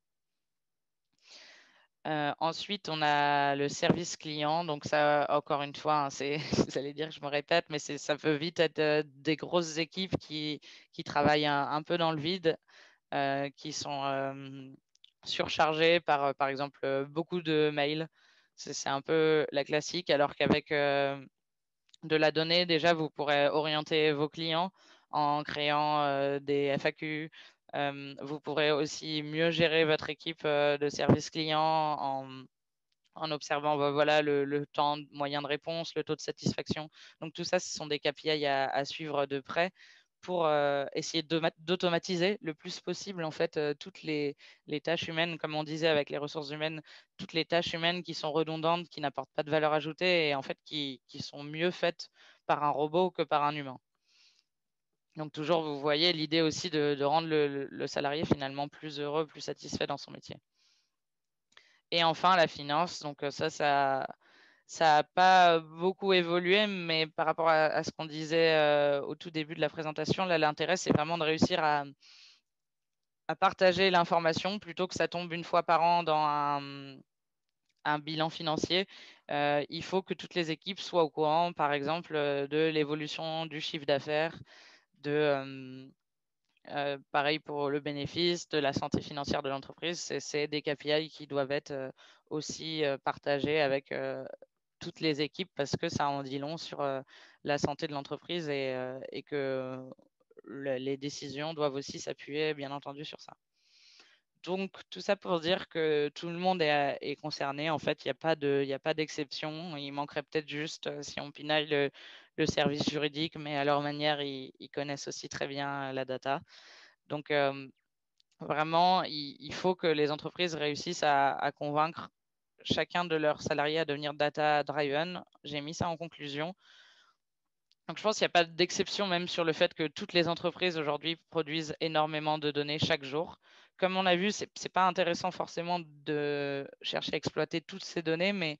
Ensuite, on a le service client. Donc ça, encore une fois, hein, vous allez dire que je me répète, mais ça peut vite être des grosses équipes qui travaillent un peu dans le vide, qui sont surchargées par exemple, beaucoup de mails. C'est un peu la classique, alors qu'avec de la donnée, déjà, vous pourrez orienter vos clients en créant des FAQ. Vous pourrez aussi mieux gérer votre équipe de service client en observant voilà, le temps moyen de réponse, le taux de satisfaction. Donc tout ça, ce sont des KPI à suivre de près pour essayer d'automatiser le plus possible en fait toutes les tâches humaines, comme on disait avec les ressources humaines, toutes les tâches humaines qui sont redondantes, qui n'apportent pas de valeur ajoutée et en fait qui sont mieux faites par un robot que par un humain. Donc toujours, vous voyez l'idée aussi de rendre le salarié finalement plus heureux, plus satisfait dans son métier. Et enfin, la finance. Donc ça n'a pas beaucoup évolué, mais par rapport à ce qu'on disait au tout début de la présentation, là, l'intérêt, c'est vraiment de réussir à partager l'information plutôt que ça tombe une fois par an un bilan financier, il faut que toutes les équipes soient au courant, par exemple, de l'évolution du chiffre d'affaires, pareil pour le bénéfice, de la santé financière de l'entreprise. C'est des KPI qui doivent être aussi partagés avec toutes les équipes parce que ça en dit long sur la santé de l'entreprise et que les décisions doivent aussi s'appuyer, bien entendu, sur ça. Donc, tout ça pour dire que tout le monde est concerné. En fait, il n'y a pas d'exception. Il manquerait peut-être juste, si on pinaille le service juridique, mais à leur manière, ils connaissent aussi très bien la data. Donc, vraiment, il faut que les entreprises réussissent à convaincre chacun de leurs salariés à devenir data-driven. J'ai mis ça en conclusion. Donc, je pense qu'il n'y a pas d'exception même sur le fait que toutes les entreprises aujourd'hui produisent énormément de données chaque jour. Comme on a vu, ce n'est pas intéressant forcément de chercher à exploiter toutes ces données, mais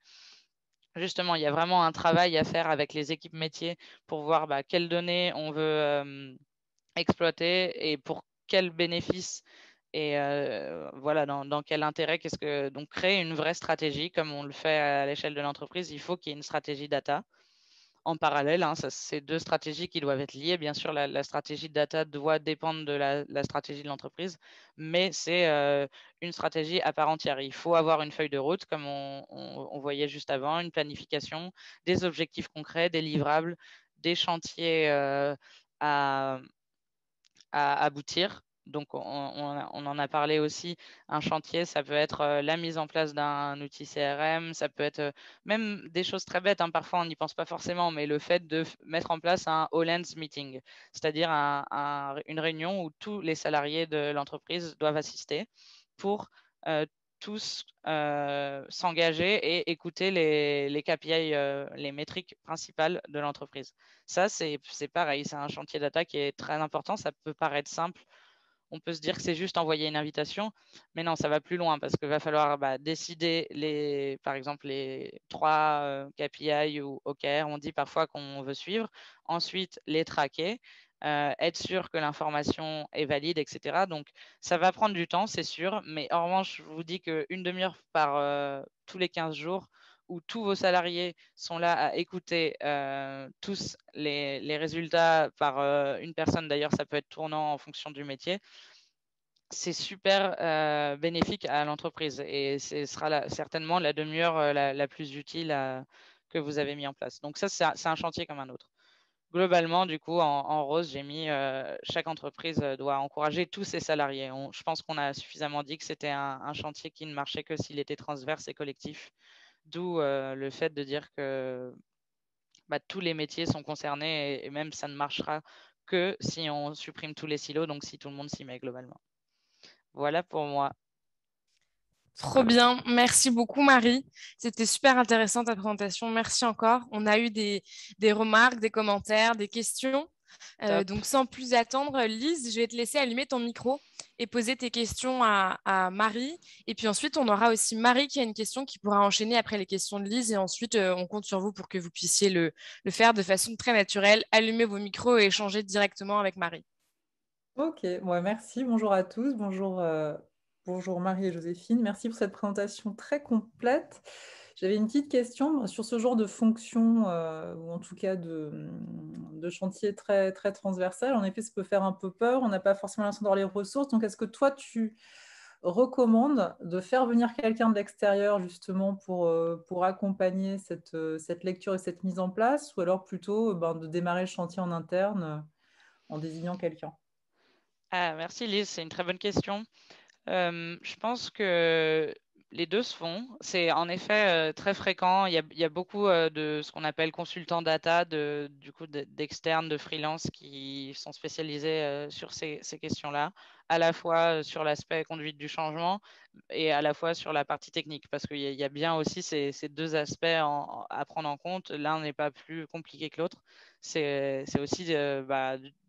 justement, il y a vraiment un travail à faire avec les équipes métiers pour voir quelles données on veut exploiter et pour quels bénéfices et voilà, dans quel intérêt. Donc, créer une vraie stratégie comme on le fait à l'échelle de l'entreprise, il faut qu'il y ait une stratégie data en parallèle. C'est deux stratégies qui doivent être liées. Bien sûr, la stratégie de data doit dépendre de la stratégie de l'entreprise, mais c'est une stratégie à part entière. Il faut avoir une feuille de route, comme on voyait juste avant, une planification, des objectifs concrets, des livrables, des chantiers à aboutir. Donc, on en a parlé aussi. Un chantier, ça peut être la mise en place d'un outil CRM, ça peut être même des choses très bêtes. Parfois, on n'y pense pas forcément, mais le fait de mettre en place un all-hands meeting, c'est-à-dire une réunion où tous les salariés de l'entreprise doivent assister pour tous s'engager et écouter les KPI, les métriques principales de l'entreprise. Ça, c'est pareil, c'est un chantier data qui est très important. Ça peut paraître simple. On peut se dire que c'est juste envoyer une invitation, mais non, ça va plus loin parce qu'il va falloir décider, par exemple, les 3 KPI ou OKR, on dit parfois qu'on veut suivre. Ensuite, les traquer, être sûr que l'information est valide, etc. Donc, ça va prendre du temps, c'est sûr, mais en revanche, je vous dis qu'une demi-heure par tous les 15 jours, où tous vos salariés sont là à écouter tous les résultats par une personne. D'ailleurs, ça peut être tournant en fonction du métier. C'est super bénéfique à l'entreprise et ce sera certainement la demi-heure la plus utile que vous avez mis en place. Donc ça, c'est un chantier comme un autre. Globalement, du coup, en rose, j'ai mis chaque entreprise doit encourager tous ses salariés. Je pense qu'on a suffisamment dit que c'était un chantier qui ne marchait que s'il était transverse et collectif. D'où le fait de dire que tous les métiers sont concernés et même ça ne marchera que si on supprime tous les silos, donc si tout le monde s'y met globalement. Voilà pour moi. Trop bien, merci beaucoup Marie. C'était super intéressant ta présentation. Merci encore. On a eu des remarques, des commentaires, des questions. Top. Donc sans plus attendre, Lise, je vais te laisser allumer ton micro et poser tes questions à Marie. Et puis ensuite, on aura aussi Marie qui a une question qui pourra enchaîner après les questions de Lise. Et ensuite, on compte sur vous pour que vous puissiez le faire de façon très naturelle. Allumez vos micros et échangez directement avec Marie. Ok, ouais, merci. Bonjour à tous. Bonjour, bonjour Marie et Joséphine. Merci pour cette présentation très complète. J'avais une petite question sur ce genre de fonction, ou en tout cas de chantier très, très transversal. En effet, ça peut faire un peu peur. On n'a pas forcément l'impression d'avoir les ressources. Donc, est-ce que toi, tu recommandes de faire venir quelqu'un de l'extérieur justement pour accompagner cette lecture et cette mise en place, ou alors plutôt de démarrer le chantier en interne en désignant quelqu'un? Ah, merci Lise, c'est une très bonne question. Je pense que les deux se font. C'est en effet très fréquent. Il y a beaucoup de ce qu'on appelle consultants data, du coup d'externes, de freelance qui sont spécialisés sur ces questions-là, à la fois sur l'aspect conduite du changement et à la fois sur la partie technique, parce qu'il y a bien aussi ces deux aspects à prendre en compte. L'un n'est pas plus compliqué que l'autre. C'est aussi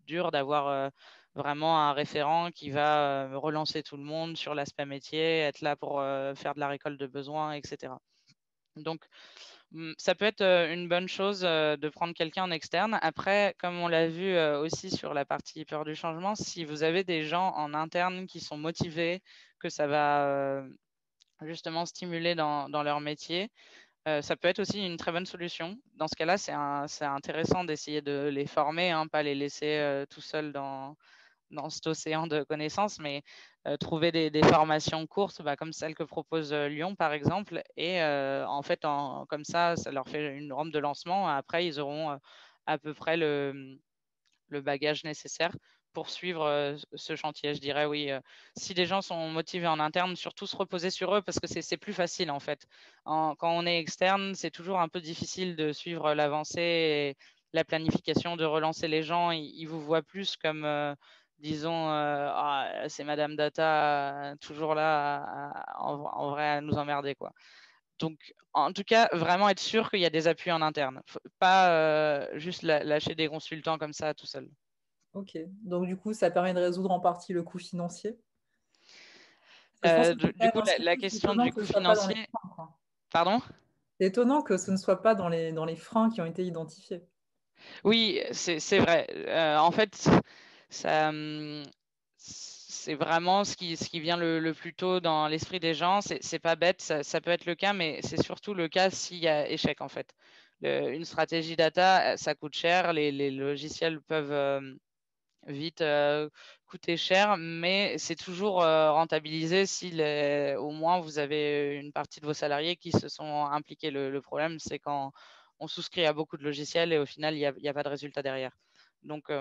dur d'avoir vraiment un référent qui va relancer tout le monde sur l'aspect métier, être là pour faire de la récolte de besoins, etc. Donc, ça peut être une bonne chose de prendre quelqu'un en externe. Après, comme on l'a vu aussi sur la partie peur du changement, si vous avez des gens en interne qui sont motivés, que ça va justement stimulés dans leur métier, ça peut être aussi une très bonne solution. Dans ce cas-là, c'est intéressant d'essayer de les former, hein, pas les laisser tout seuls dans cet océan de connaissances, mais trouver des formations courtes, comme celle que propose Lyon, par exemple. Et en fait, comme ça leur fait une rampe de lancement. Après, ils auront à peu près le bagage nécessaire pour suivre ce chantier. Je dirais oui, si les gens sont motivés en interne, surtout se reposer sur eux parce que c'est plus facile en fait. Quand on est externe, c'est toujours un peu difficile de suivre l'avancée et la planification, de relancer les gens. Ils vous voient plus comme, disons, c'est Madame Data toujours là en vrai à nous emmerder, quoi. Donc, en tout cas, vraiment être sûr qu'il y a des appuis en interne. Faut pas juste lâcher des consultants comme ça tout seul. Ok. Donc, du coup, ça permet de résoudre en partie le coût financier. Parce que je pense que c'est quand Du même coup, un la sujet, c'est question étonnant du que ce coût ne soit pas dans les financier, freins, quoi. pardon? C'est étonnant que ce ne soit pas dans les freins qui ont été identifiés. Oui, c'est vrai. En fait, ça, c'est vraiment ce qui vient le plus tôt dans l'esprit des gens. C'est pas bête, ça peut être le cas, mais c'est surtout le cas s'il y a échec, en fait. Une stratégie data, ça coûte cher. Les logiciels peuvent vite coûter cher, mais c'est toujours rentabilisé si au moins vous avez une partie de vos salariés qui se sont impliqués. Le problème, c'est quand on souscrit à beaucoup de logiciels et au final, il y a pas de résultat derrière. Donc,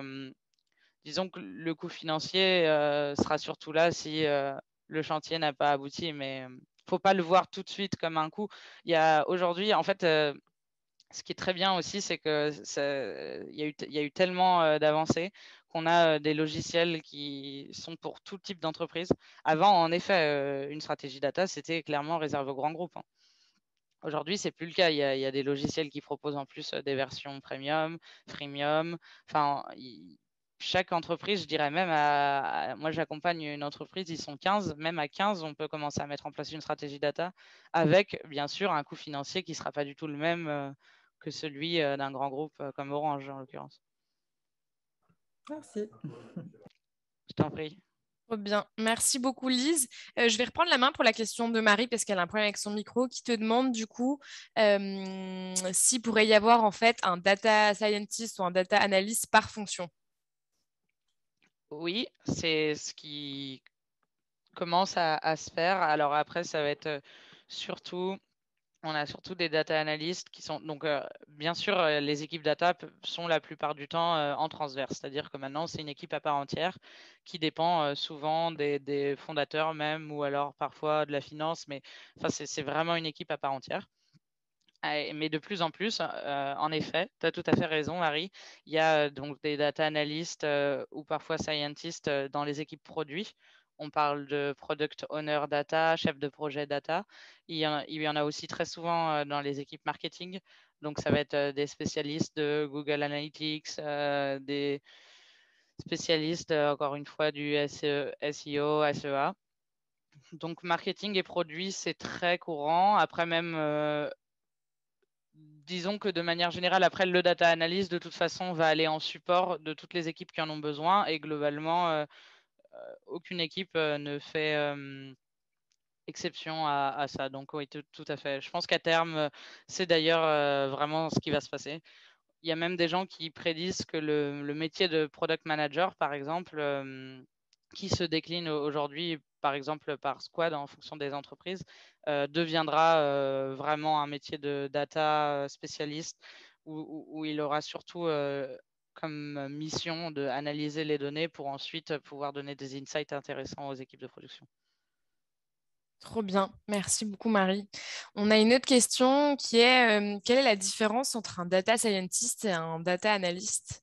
disons que le coût financier sera surtout là si le chantier n'a pas abouti, mais faut pas le voir tout de suite comme un coût. Il y a aujourd'hui, en fait, ce qui est très bien aussi, c'est que il y a eu tellement d'avancées qu'on a des logiciels qui sont pour tout type d'entreprise. Avant, en effet, une stratégie data, c'était clairement réservé aux grands groupes, hein. Aujourd'hui, c'est plus le cas. Il y a des logiciels qui proposent en plus des versions premium, freemium. Enfin, chaque entreprise, je dirais même moi, j'accompagne une entreprise, ils sont 15. Même à 15, on peut commencer à mettre en place une stratégie data avec, bien sûr, un coût financier qui ne sera pas du tout le même que celui d'un grand groupe comme Orange, en l'occurrence. Merci. Je t'en prie. Trop bien. Merci beaucoup, Lise. Je vais reprendre la main pour la question de Marie parce qu'elle a un problème avec son micro qui te demande du coup s'il pourrait y avoir en fait un data scientist ou un data analyst par fonction. Oui, c'est ce qui commence à se faire. Alors après, ça va être surtout on a surtout des data analysts qui sont donc bien sûr les équipes data sont la plupart du temps en transverse, c'est-à-dire que maintenant c'est une équipe à part entière qui dépend souvent des fondateurs même ou alors parfois de la finance, mais enfin c'est vraiment une équipe à part entière. Mais de plus en plus, en effet, tu as tout à fait raison, Marie. Il y a donc des data analysts ou parfois scientists dans les équipes produits. On parle de product owner data, chef de projet data. Il y en a aussi très souvent dans les équipes marketing. Donc, ça va être des spécialistes de Google Analytics, des spécialistes, encore une fois, du SEO, SEA. Donc, marketing et produits, c'est très courant. Après, même disons que de manière générale, après le data analyst, de toute façon, va aller en support de toutes les équipes qui en ont besoin. Et globalement, aucune équipe ne fait exception à ça. Donc oui, tout à fait. Je pense qu'à terme, c'est d'ailleurs vraiment ce qui va se passer. Il y a même des gens qui prédisent que le métier de product manager, par exemple, qui se décline aujourd'hui, par exemple, par squad en fonction des entreprises, deviendra vraiment un métier de data spécialiste où il aura surtout comme mission d'analyser les données pour ensuite pouvoir donner des insights intéressants aux équipes de production. Trop bien. Merci beaucoup, Marie. On a une autre question qui est quelle est la différence entre un data scientist et un data analyst?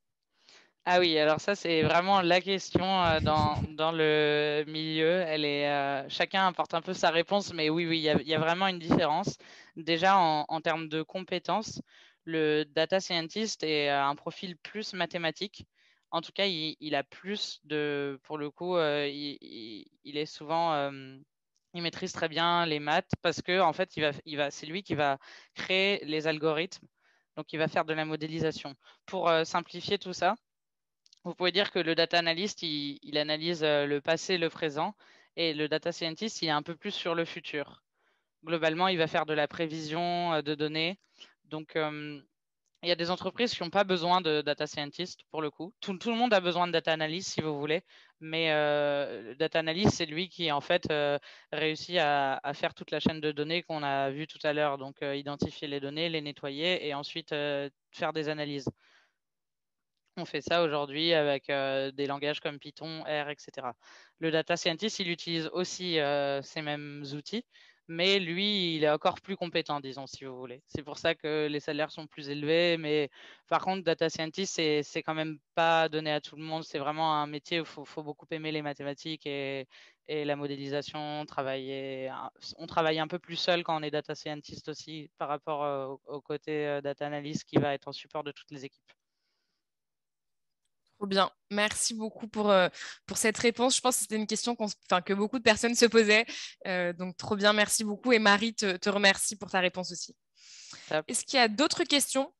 Ah oui, alors ça, c'est vraiment la question dans le milieu. Chacun apporte un peu sa réponse, mais oui, il y a vraiment une différence. Déjà, en termes de compétences, le data scientist est un profil plus mathématique. En tout cas, il a plus pour le coup, il est souvent, il maîtrise très bien les maths parce que, en fait, c'est lui qui va créer les algorithmes. Donc, il va faire de la modélisation. Pour simplifier tout ça, vous pouvez dire que le data analyst, il analyse le passé, le présent, et le data scientist, il est un peu plus sur le futur. globalement, il va faire de la prévision de données. Donc, il y a des entreprises qui n'ont pas besoin de data scientist pour le coup. Tout le monde a besoin de data analyst si vous voulez, mais data analyst, c'est lui qui en fait réussit à faire toute la chaîne de données qu'on a vue tout à l'heure. Donc identifier les données, les nettoyer et ensuite faire des analyses. On fait ça aujourd'hui avec des langages comme Python, R, etc. Le data scientist, il utilise aussi ces mêmes outils, mais lui, il est encore plus compétent, disons, si vous voulez. C'est pour ça que les salaires sont plus élevés, mais par contre, data scientist, c'est quand même pas donné à tout le monde. C'est vraiment un métier où il faut beaucoup aimer les mathématiques et la modélisation. On travaille un peu plus seul quand on est data scientist aussi par rapport au côté data analyst qui va être en support de toutes les équipes. Trop bien. Merci beaucoup pour cette réponse. Je pense que c'était une question que beaucoup de personnes se posaient. Donc, trop bien. Merci beaucoup. Et Marie te remercie pour ta réponse aussi. Est-ce qu'il y a d'autres questions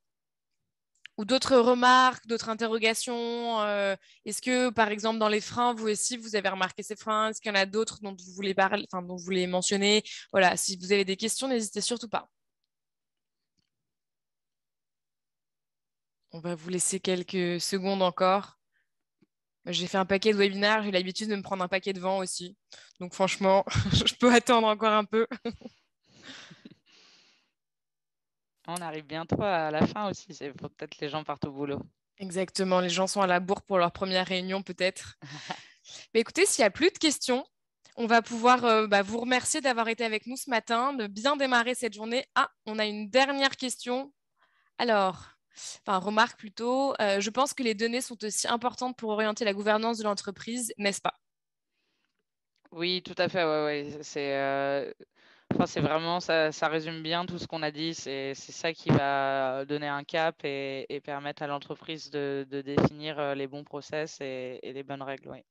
ou d'autres remarques, d'autres interrogations? Est-ce que, par exemple, dans les freins, vous aussi, vous avez remarqué ces freins? Est-ce qu'il y en a d'autres dont vous voulez parler, dont vous voulez mentionner? Voilà, si vous avez des questions, n'hésitez surtout pas. On va vous laisser quelques secondes encore. J'ai fait un paquet de webinaires, j'ai l'habitude de me prendre un paquet de vent aussi. Donc franchement, je peux attendre encore un peu. On arrive bientôt à la fin aussi. C'est peut-être les gens partent au boulot. Exactement, les gens sont à la bourre pour leur première réunion peut-être. Mais écoutez, s'il n'y a plus de questions, on va pouvoir vous remercier d'avoir été avec nous ce matin, de bien démarrer cette journée. Ah, on a une dernière question. Alors, remarque plutôt, je pense que les données sont aussi importantes pour orienter la gouvernance de l'entreprise, n'est-ce pas? Oui, tout à fait. Ouais. C'est vraiment, ça résume bien tout ce qu'on a dit. C'est ça qui va donner un cap et permettre à l'entreprise de définir les bons process et les bonnes règles. Oui.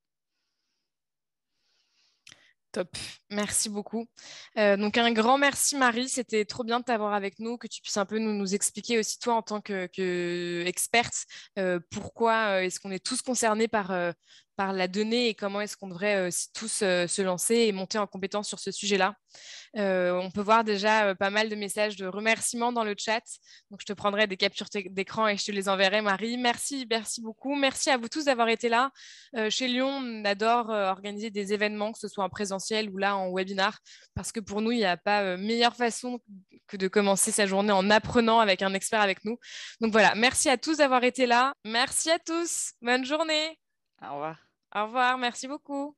Top, merci beaucoup. Donc un grand merci Marie, c'était trop bien de t'avoir avec nous, que tu puisses un peu nous expliquer aussi toi en tant que experte pourquoi est-ce qu'on est tous concernés par la donnée et comment est-ce qu'on devrait tous se lancer et monter en compétence sur ce sujet-là. On peut voir déjà pas mal de messages de remerciements dans le chat. Donc, je te prendrai des captures d'écran et je te les enverrai, Marie. Merci, merci beaucoup. Merci à vous tous d'avoir été là. Chez Lyon, on adore organiser des événements, que ce soit en présentiel ou là en webinar, parce que pour nous, il n'y a pas meilleure façon que de commencer sa journée en apprenant avec un expert avec nous. Donc voilà, merci à tous d'avoir été là. Merci à tous. Bonne journée. Au revoir. Au revoir, merci beaucoup.